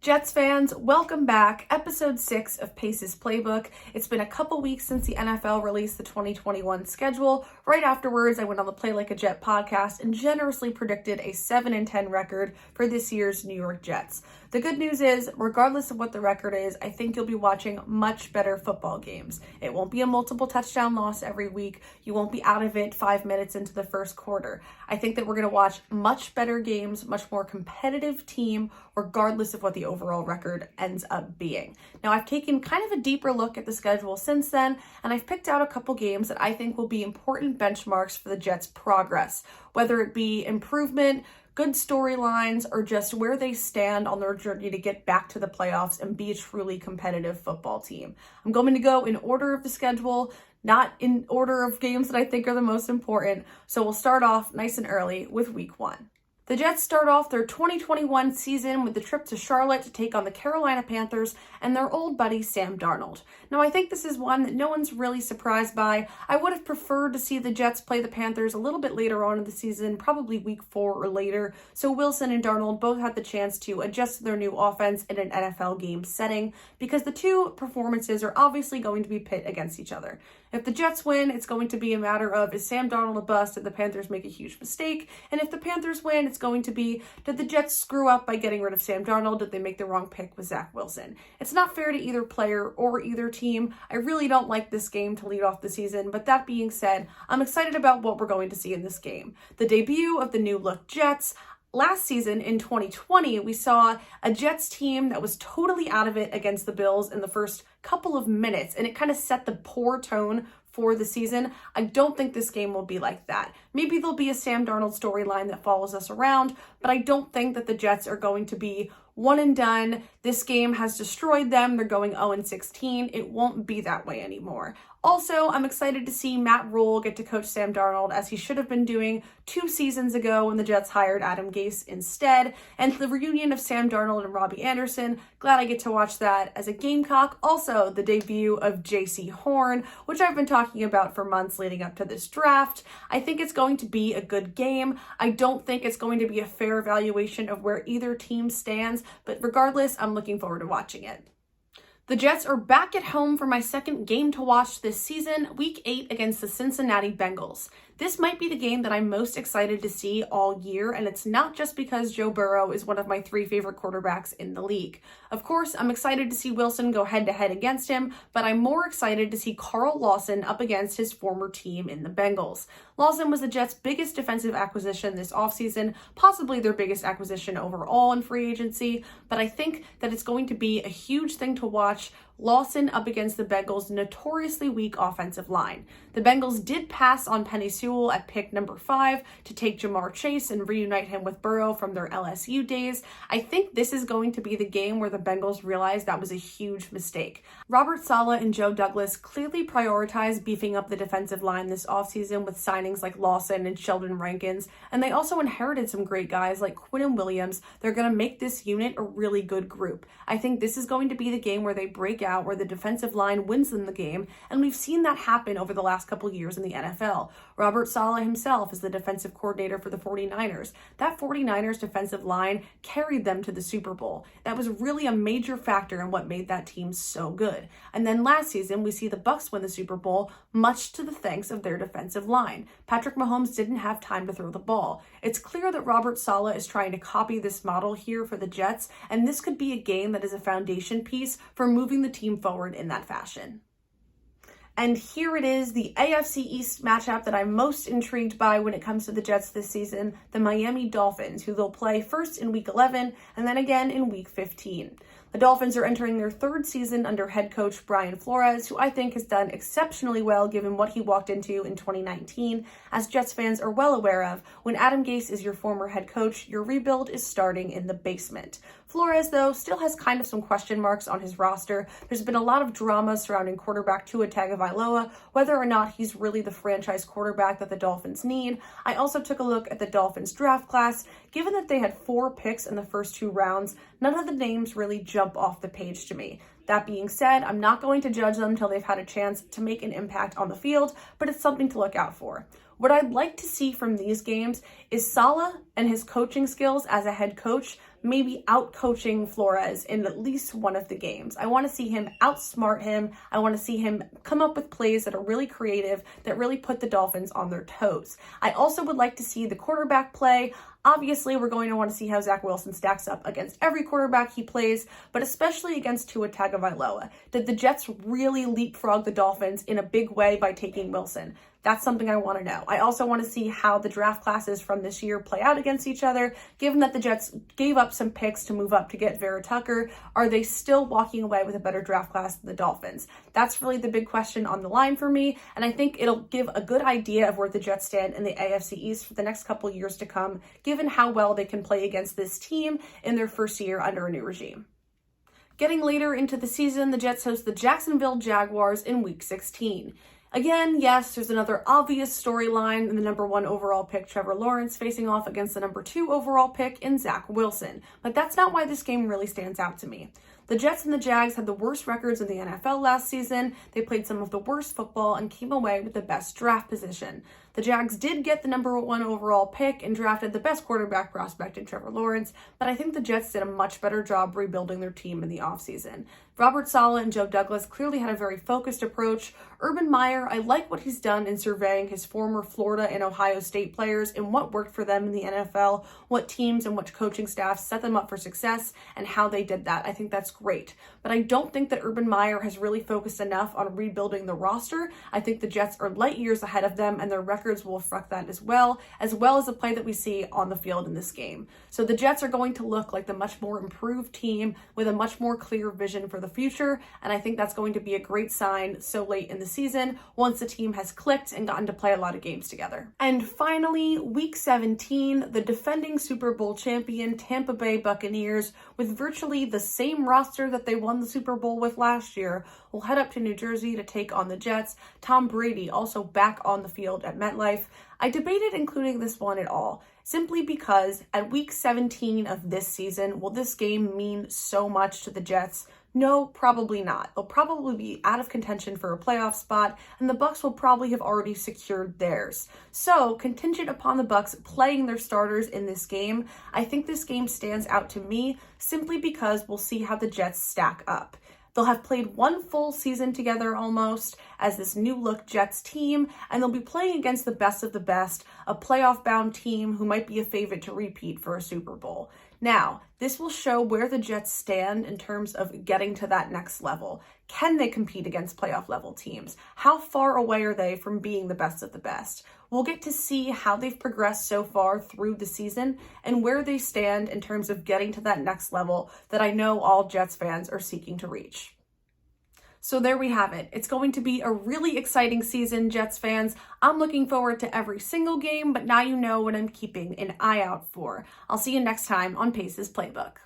Jets fans, welcome back. Episode 6 of Pace's Playbook. It's been a couple weeks since the NFL released the 2021 schedule. Right afterwards, I went on the Play Like a Jet podcast and generously predicted a 7-10 record for this year's New York Jets. The good news is, regardless of what the record is, I think you'll be watching much better football games. It won't be a multiple touchdown loss every week. You won't be out of it 5 minutes into the first quarter. I think that we're going to watch much better games, much more competitive team, regardless of what the overall record ends up being. Now, I've taken kind of a deeper look at the schedule since then, and I've picked out a couple games that I think will be important benchmarks for the Jets' progress, whether it be improvement, good storylines, or just where they stand on their journey to get back to the playoffs and be a truly competitive football team. I'm going to go in order of the schedule, not in order of games that I think are the most important. So we'll start off nice and early with week 1. The Jets start off their 2021 season with the trip to Charlotte to take on the Carolina Panthers and their old buddy Sam Darnold. Now, I think this is one that no one's really surprised by. I would have preferred to see the Jets play the Panthers a little bit later on in the season, probably week 4 or later, so Wilson and Darnold both had the chance to adjust to their new offense in an NFL game setting, because the two performances are obviously going to be pit against each other. If the Jets win, it's going to be a matter of, is Sam Darnold a bust? Did the Panthers make a huge mistake? And if the Panthers win, it's going to be, did the Jets screw up by getting rid of Sam Darnold? Did they make the wrong pick with Zach Wilson? It's not fair to either player or either team. I really don't like this game to lead off the season, but that being said, I'm excited about what we're going to see in this game. The debut of the new look Jets. Last season in 2020, we saw a Jets team that was totally out of it against the Bills in the first couple of minutes, and it kind of set the poor tone for the season. I don't think this game will be like that. Maybe there'll be a Sam Darnold storyline that follows us around, but I don't think that the Jets are going to be one and done. This game has destroyed them. They're going 0-16. It won't be that way anymore. Also, I'm excited to see Matt Rule get to coach Sam Darnold, as he should have been doing 2 seasons ago when the Jets hired Adam Gase instead. And the reunion of Sam Darnold and Robby Anderson, glad I get to watch that as a Gamecock. Also, the debut of J.C. Horn, which I've been talking about for months leading up to this draft. I think it's going to be a good game. I don't think it's going to be a fair evaluation of where either team stands, but regardless, I'm looking forward to watching it. The Jets are back at home for my second game to watch this season, Week 8 against the Cincinnati Bengals. This might be the game that I'm most excited to see all year, and it's not just because Joe Burrow is one of my 3 favorite quarterbacks in the league. Of course, I'm excited to see Wilson go head-to-head against him, but I'm more excited to see Carl Lawson up against his former team in the Bengals. Lawson was the Jets' biggest defensive acquisition this offseason, possibly their biggest acquisition overall in free agency, but I think that it's going to be a huge thing to watch. Lawson up against the Bengals' notoriously weak offensive line. The Bengals did pass on Penei Sewell at pick number 5 to take Jamar Chase and reunite him with Burrow from their LSU days. I think this is going to be the game where the Bengals realize that was a huge mistake. Robert Saleh and Joe Douglas clearly prioritized beefing up the defensive line this offseason with signings like Lawson and Sheldon Rankins, and they also inherited some great guys like Quinnen Williams. They're going to make this unit a really good group. I think this is going to be the game where they break out, where the defensive line wins them the game, and we've seen that happen over the last couple years in the NFL. Robert Saleh himself is the defensive coordinator for the 49ers. That 49ers defensive line carried them to the Super Bowl. That was really a major factor in what made that team so good. And then last season, we see the Bucs win the Super Bowl, much to the thanks of their defensive line. Patrick Mahomes didn't have time to throw the ball. It's clear that Robert Saleh is trying to copy this model here for the Jets, and this could be a game that is a foundation piece for moving the team forward in that fashion. And here it is, the AFC East matchup that I'm most intrigued by when it comes to the Jets this season, the Miami Dolphins, who they'll play first in Week 11 and then again in Week 15. The Dolphins are entering their 3rd season under head coach Brian Flores, who I think has done exceptionally well given what he walked into in 2019. As Jets fans are well aware of, when Adam Gase is your former head coach, your rebuild is starting in the basement. Flores, though, still has kind of some question marks on his roster. There's been a lot of drama surrounding quarterback Tua Tagovailoa, whether or not he's really the franchise quarterback that the Dolphins need. I also took a look at the Dolphins draft class. Given that they had 4 picks in the first 2 rounds, none of the names really jump off the page to me. That being said, I'm not going to judge them until they've had a chance to make an impact on the field, but it's something to look out for. What I'd like to see from these games is Saleh and his coaching skills as a head coach maybe out-coaching Flores in at least one of the games. I want to see him outsmart him. I want to see him come up with plays that are really creative, that really put the Dolphins on their toes. I also would like to see the quarterback play. Obviously, we're going to want to see how Zach Wilson stacks up against every quarterback he plays, but especially against Tua Tagovailoa. Did the Jets really leapfrog the Dolphins in a big way by taking Wilson? That's something I want to know. I also want to see how the draft classes from this year play out against each other. Given that the Jets gave up some picks to move up to get Vera Tucker, are they still walking away with a better draft class than the Dolphins? That's really the big question on the line for me, and I think it'll give a good idea of where the Jets stand in the AFC East for the next couple years to come, given how well they can play against this team in their first year under a new regime. Getting later into the season, the Jets host the Jacksonville Jaguars in Week 16. Again, yes, there's another obvious storyline in the number 1 overall pick, Trevor Lawrence, facing off against the number 2 overall pick in Zach Wilson. But that's not why this game really stands out to me. The Jets and the Jags had the worst records in the NFL last season. They played some of the worst football and came away with the best draft position. The Jags did get the number 1 overall pick and drafted the best quarterback prospect in Trevor Lawrence, but I think the Jets did a much better job rebuilding their team in the offseason. Robert Saleh and Joe Douglas clearly had a very focused approach. Urban Meyer, I like what he's done in surveying his former Florida and Ohio State players and what worked for them in the NFL, what teams and which coaching staffs set them up for success, and how they did that. I think that's great. But I don't think that Urban Meyer has really focused enough on rebuilding the roster. I think the Jets are light years ahead of them, and their records will reflect that as well as the play that we see on the field in this game. So the Jets are going to look like the much more improved team with a much more clear vision for the future, and I think that's going to be a great sign so late in the season once the team has clicked and gotten to play a lot of games together. And finally, Week 17, the defending Super Bowl champion Tampa Bay Buccaneers, with virtually the same roster that they won the Super Bowl with last year, will head up to New Jersey to take on the Jets. Tom Brady also back on the field at MetLife. I debated including this one at all, simply because at Week 17 of this season, will this game mean so much to the Jets? No, probably not. They'll probably be out of contention for a playoff spot, and the Bucs will probably have already secured theirs. So, contingent upon the Bucs playing their starters in this game, I think this game stands out to me simply because we'll see how the Jets stack up. They'll have played one full season together almost as this new look Jets team, and they'll be playing against the best of the best, a playoff-bound team who might be a favorite to repeat for a Super Bowl. Now, this will show where the Jets stand in terms of getting to that next level. Can they compete against playoff level teams? How far away are they from being the best of the best? We'll get to see how they've progressed so far through the season and where they stand in terms of getting to that next level that I know all Jets fans are seeking to reach. So there we have it. It's going to be a really exciting season, Jets fans. I'm looking forward to every single game, but now you know what I'm keeping an eye out for. I'll see you next time on Pace's Playbook.